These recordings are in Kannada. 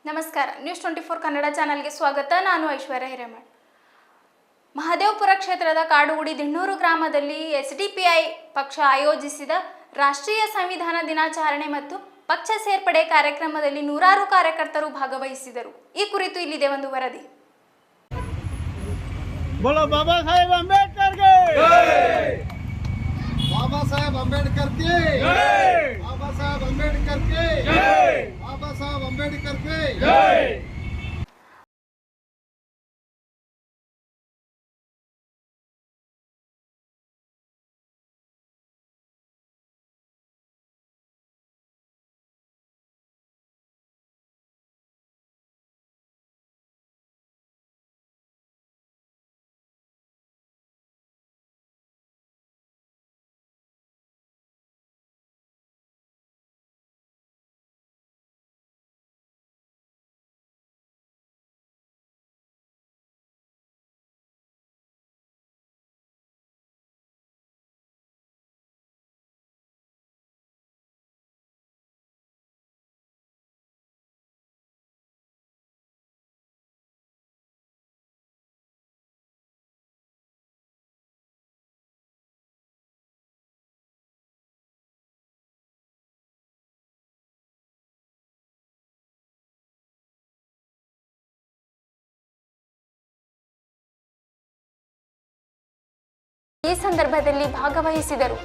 ನಮಸ್ಕಾರ. ನ್ಯೂಸ್ 24 ಕನ್ನಡ ಚಾನೆಲ್ಗೆ ಸ್ವಾಗತ. ನಾನು ಐಶ್ವರ್ಯ ಹಿರೇಮಠ್. ಮಹದೇವಪುರ ಕ್ಷೇತ್ರದ ಕಾಡುಗುಡಿ ದಿಣ್ಣೂರು ಗ್ರಾಮದಲ್ಲಿ ಎಸ್ಡಿಪಿಐ ಪಕ್ಷ ಆಯೋಜಿಸಿದ ರಾಷ್ಟ್ರೀಯ ಸಂವಿಧಾನ ದಿನಾಚರಣೆ ಮತ್ತು ಪಕ್ಷ ಸೇರ್ಪಡೆ ಕಾರ್ಯಕ್ರಮದಲ್ಲಿ ನೂರಾರು ಕಾರ್ಯಕರ್ತರು ಭಾಗವಹಿಸಿದರು. ಈ ಕುರಿತು ಇಲ್ಲಿದೆ ಒಂದು ವರದಿ. बोलो बाबा साहेब अंबेडकर के जय, बाबा साहेब अंबेडकर के जय, बाबा साहेब अंबेडकर के जय, बाबा साहेब अंबेडकर के जय। ಈ ಸಂದರ್ಭದಲ್ಲಿ ಭಾಗವಹಿಸಿದರು.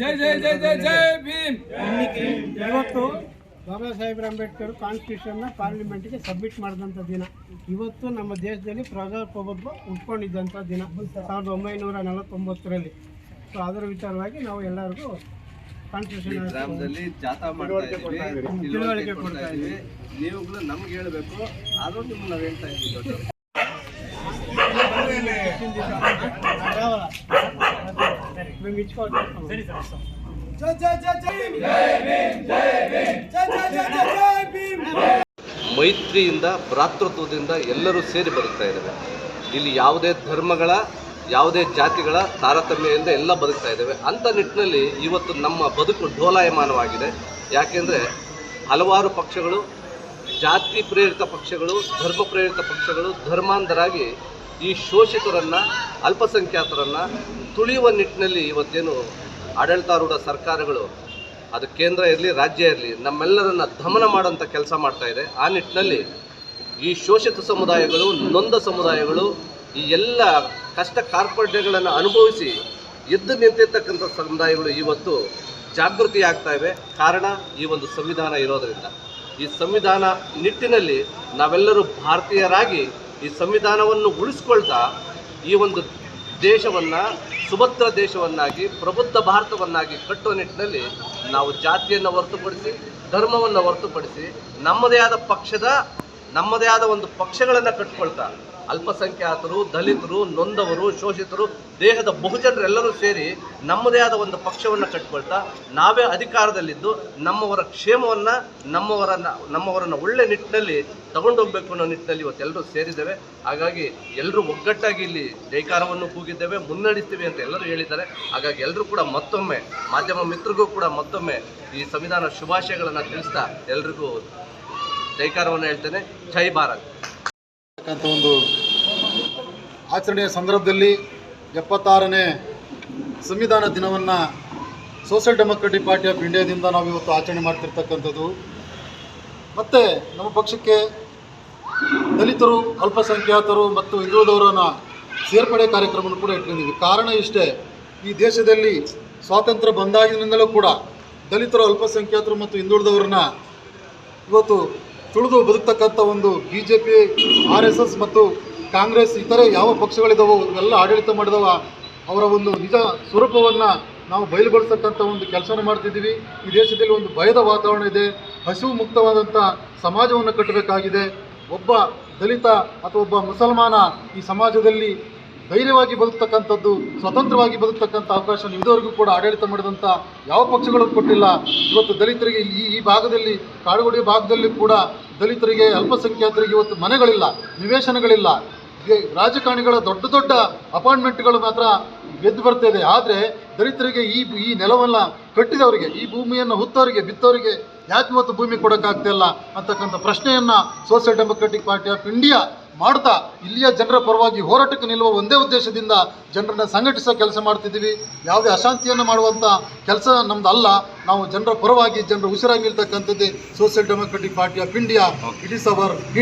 जय जय जय जय जय भीम। ಇವತ್ತು ಬಾಬಾ ಸಾಹೇಬ್ ಅಂಬೇಡ್ಕರ್ ಕಾನ್ಸ್ಟಿಟ್ಯೂಷನ್ನ ಪಾರ್ಲಿಮೆಂಟ್ಗೆ ಸಬ್ಮಿಟ್ ಮಾಡಿದಂಥ ದಿನ. ಇವತ್ತು ನಮ್ಮ ದೇಶದಲ್ಲಿ ಪ್ರಜಾಪ್ರಭುತ್ವ ಉಟ್ಕೊಂಡಿದ್ದಂಥ ದಿನ 1949ರಲ್ಲಿ. ಸೊ ಅದರ ವಿಚಾರವಾಗಿ ನಾವು ಎಲ್ಲರಿಗೂ ಕಾನ್ಸ್ಟಿಟ್ಯೂಷನ್ ಗ್ರಾಮದಲ್ಲಿ ಜಾಥಾ ಮಾಡ್ತಾ ಇದ್ದೀವಿ, ತಿಳುವಳಿಕೆ ಕೊಡ್ತಾ ಇದ್ದೀವಿ. ನೀವುಗಳು ನಮ್ಗೆ ಹೇಳಬೇಕು, ಆದ್ರೂ ನಿಮ್ಗೆ ನಾವು ಹೇಳ್ತಾ ಇದ್ದೀವಿ. ಮೈತ್ರಿಯಿಂದ, ಭ್ರಾತೃತ್ವದಿಂದ ಎಲ್ಲರೂ ಸೇರಿ ಬದುಕ್ತಾ ಇದ್ದೇವೆ. ಇಲ್ಲಿ ಯಾವುದೇ ಧರ್ಮಗಳ, ಯಾವುದೇ ಜಾತಿಗಳ ತಾರತಮ್ಯದಿಂದ ಎಲ್ಲ ಬದುಕ್ತಾ ಇದ್ದೇವೆ. ಅಂಥ ನಿಟ್ಟಿನಲ್ಲಿ ಇವತ್ತು ನಮ್ಮ ಬದುಕು ಡೋಲಾಯಮಾನವಾಗಿದೆ. ಯಾಕೆಂದರೆ ಹಲವಾರು ಪಕ್ಷಗಳು, ಜಾತಿ ಪ್ರೇರಿತ ಪಕ್ಷಗಳು, ಧರ್ಮ ಪ್ರೇರಿತ ಪಕ್ಷಗಳು ಧರ್ಮಾಂಧರಾಗಿ ಈ ಶೋಷಿತರನ್ನು, ಅಲ್ಪಸಂಖ್ಯಾತರನ್ನು ತುಳಿಯುವ ನಿಟ್ಟಿನಲ್ಲಿ ಇವತ್ತೇನು ಆಡಳಿತಾರೂಢ ಸರ್ಕಾರಗಳು, ಅದು ಕೇಂದ್ರ ಇರಲಿ ರಾಜ್ಯ ಇರಲಿ, ನಮ್ಮೆಲ್ಲರನ್ನು ದಮನ ಮಾಡೋಂಥ ಕೆಲಸ ಮಾಡ್ತಾ ಇದೆ. ಆ ನಿಟ್ಟಿನಲ್ಲಿ ಈ ಶೋಷಿತ ಸಮುದಾಯಗಳು, ನೊಂದ ಸಮುದಾಯಗಳು, ಈ ಎಲ್ಲ ಕಷ್ಟ ಕಾರ್ಪಣ್ಯಗಳನ್ನು ಅನುಭವಿಸಿ ಎದ್ದು ನಿಂತಿರ್ತಕ್ಕಂಥ ಸಮುದಾಯಗಳು ಇವತ್ತು ಜಾಗೃತಿ ಆಗ್ತಾ ಇವೆ. ಕಾರಣ ಈ ಒಂದು ಸಂವಿಧಾನ ಇರೋದರಿಂದ. ಈ ಸಂವಿಧಾನ ನಿಟ್ಟಿನಲ್ಲಿ ನಾವೆಲ್ಲರೂ ಭಾರತೀಯರಾಗಿ ಈ ಸಂವಿಧಾನವನ್ನು ಉಳಿಸ್ಕೊಳ್ತಾ ಈ ಒಂದು ದೇಶವನ್ನು ಸುಭದ್ರ ದೇಶವನ್ನಾಗಿ, ಪ್ರಬುದ್ಧ ಭಾರತವನ್ನಾಗಿ ಕಟ್ಟುವ ನಿಟ್ಟಿನಲ್ಲಿ ನಾವು ಜಾತಿಯನ್ನು ಹೊರತುಪಡಿಸಿ, ಧರ್ಮವನ್ನು ಹೊರತುಪಡಿಸಿ ನಮ್ಮದೇ ಆದ ಒಂದು ಪಕ್ಷಗಳನ್ನು ಕಟ್ಕೊಳ್ತಾ ಅಲ್ಪಸಂಖ್ಯಾತರು, ದಲಿತರು, ನೊಂದವರು, ಶೋಷಿತರು, ದೇಹದ ಬಹುಜನರೆಲ್ಲರೂ ಸೇರಿ ನಮ್ಮದೇ ಆದ ಒಂದು ಪಕ್ಷವನ್ನು ಕಟ್ಕೊಳ್ತಾ ನಾವೇ ಅಧಿಕಾರದಲ್ಲಿದ್ದು ನಮ್ಮವರ ಕ್ಷೇಮವನ್ನು, ನಮ್ಮವರನ್ನು ಒಳ್ಳೆ ನಿಟ್ಟಿನಲ್ಲಿ ತಗೊಂಡೋಗ್ಬೇಕು ಅನ್ನೋ ನಿಟ್ಟಿನಲ್ಲಿ ಇವತ್ತೆಲ್ಲರೂ ಸೇರಿದ್ದೇವೆ. ಹಾಗಾಗಿ ಎಲ್ಲರೂ ಒಗ್ಗಟ್ಟಾಗಿ ಇಲ್ಲಿ ಜೈಕಾರವನ್ನು ಕೂಗಿದ್ದೇವೆ, ಮುನ್ನಡೆಸ್ತೀವಿ ಅಂತ ಎಲ್ಲರೂ ಹೇಳಿದ್ದಾರೆ. ಹಾಗಾಗಿ ಎಲ್ಲರೂ ಕೂಡ ಮತ್ತೊಮ್ಮೆ, ಮಾಧ್ಯಮ ಮಿತ್ರರಿಗೂ ಕೂಡ ಮತ್ತೊಮ್ಮೆ ಈ ಸಂವಿಧಾನ ಶುಭಾಶಯಗಳನ್ನು ತಿಳಿಸ್ತಾ ಎಲ್ರಿಗೂ ಜೈಕಾರವನ್ನು ಹೇಳ್ತೇನೆ. ಜೈ ಭಾರತ್. ಒಂದು ಆಚರಣೆಯ ಸಂದರ್ಭದಲ್ಲಿ 76ನೇ ಸಂವಿಧಾನ ದಿನವನ್ನು ಸೋಷಿಯಲ್ ಡೆಮೊಕ್ರೆಟಿಕ್ ಪಾರ್ಟಿ ಆಫ್ ಇಂಡಿಯಾದಿಂದ ನಾವು ಇವತ್ತು ಆಚರಣೆ ಮಾಡ್ತಿರ್ತಕ್ಕಂಥದ್ದು. ಮತ್ತು ನಮ್ಮ ಪಕ್ಷಕ್ಕೆ ದಲಿತರು, ಅಲ್ಪಸಂಖ್ಯಾತರು ಮತ್ತು ಹಿಂದುಳಿದವರನ್ನು ಸೇರ್ಪಡೆ ಕಾರ್ಯಕ್ರಮವನ್ನು ಕೂಡ ಇಟ್ಕೊಂಡಿದ್ದೀವಿ. ಕಾರಣ ಇಷ್ಟೇ, ಈ ದೇಶದಲ್ಲಿ ಸ್ವಾತಂತ್ರ್ಯ ಬಂದಾಗಿನಿಂದಲೂ ಕೂಡ ದಲಿತರು, ಅಲ್ಪಸಂಖ್ಯಾತರು ಮತ್ತು ಹಿಂದುಳಿದವರನ್ನ ಇವತ್ತು ತುಳಿದು ಬದುಕ್ತಕ್ಕಂಥ ಒಂದು BJP, RSS ಮತ್ತು ಕಾಂಗ್ರೆಸ್ ಇತರೆ ಯಾವ ಪಕ್ಷಗಳಿದಾವೋ ಇವೆಲ್ಲ ಆಡಳಿತ ಮಾಡಿದವ ಅವರ ಒಂದು ನಿಜ ಸ್ವರೂಪವನ್ನು ನಾವು ಬಯಲುಗೊಳಿಸ್ತಕ್ಕಂಥ ಒಂದು ಕೆಲಸನ ಮಾಡ್ತಿದ್ದೀವಿ. ಈ ದೇಶದಲ್ಲಿ ಒಂದು ಭಯದ ವಾತಾವರಣ ಇದೆ. ಹಸಿವು ಮುಕ್ತವಾದಂಥ ಸಮಾಜವನ್ನು ಕಟ್ಟಬೇಕಾಗಿದೆ. ಒಬ್ಬ ದಲಿತ ಅಥವಾ ಒಬ್ಬ ಮುಸಲ್ಮಾನ ಈ ಸಮಾಜದಲ್ಲಿ ಧೈರ್ಯವಾಗಿ ಬದುಕ್ತಕ್ಕಂಥದ್ದು, ಸ್ವತಂತ್ರವಾಗಿ ಬದುಕ್ತಕ್ಕಂಥ ಅವಕಾಶ ಇದುವರೆಗೂ ಕೂಡ ಆಡಳಿತ ಮಾಡಿದಂಥ ಯಾವ ಪಕ್ಷಗಳು ಕೊಟ್ಟಿಲ್ಲ. ಇವತ್ತು ದಲಿತರಿಗೆ ಈ ಭಾಗದಲ್ಲಿ, ಕಾಡುಗುಡಿ ಭಾಗದಲ್ಲಿ ಕೂಡ ದಲಿತರಿಗೆ, ಅಲ್ಪಸಂಖ್ಯಾತರಿಗೆ ಇವತ್ತು ಮನೆಗಳಿಲ್ಲ, ನಿವೇಶನಗಳಿಲ್ಲ. ರಾಜಕಾರಣಿಗಳ ದೊಡ್ಡ ದೊಡ್ಡ ಅಪಾಯಿಂಟ್ಮೆಂಟ್ಗಳು ಮಾತ್ರ ಗೆದ್ದು ಬರ್ತಾ ಇದೆ. ಆದರೆ ದಲಿತರಿಗೆ ಈ ನೆಲವನ್ನು ಕಟ್ಟಿದವರಿಗೆ, ಈ ಭೂಮಿಯನ್ನು ಹುತ್ತವರಿಗೆ ಬಿತ್ತವರಿಗೆ ಯಾಕೆ ಇವತ್ತು ಭೂಮಿ ಕೊಡೋಕ್ಕಾಗ್ತಿಲ್ಲ ಅಂತಕ್ಕಂಥ ಪ್ರಶ್ನೆಯನ್ನು social Democratic Party of India ಮಾಡ್ತಾ ಇಲ್ಲಿಯ ಜನರ ಪರವಾಗಿ ಹೋರಾಟಕ್ಕೆ ನಿಲ್ಲುವ ಒಂದೇ ಉದ್ದೇಶದಿಂದ ಜನರನ್ನ ಸಂಘಟಿಸೋ ಕೆಲಸ ಮಾಡ್ತಿದ್ದೀವಿ. ಯಾವುದೇ ಅಶಾಂತಿಯನ್ನು ಮಾಡುವಂಥ ಕೆಲಸ ನಮ್ದು ಅಲ್ಲ. ನಾವು ಜನರ ಪರವಾಗಿ ಜನರ ಉಸಿರಾಗಿ ನಿಲ್ತಕ್ಕಂಥದ್ದೇ Social Democratic Party of India. It is our India.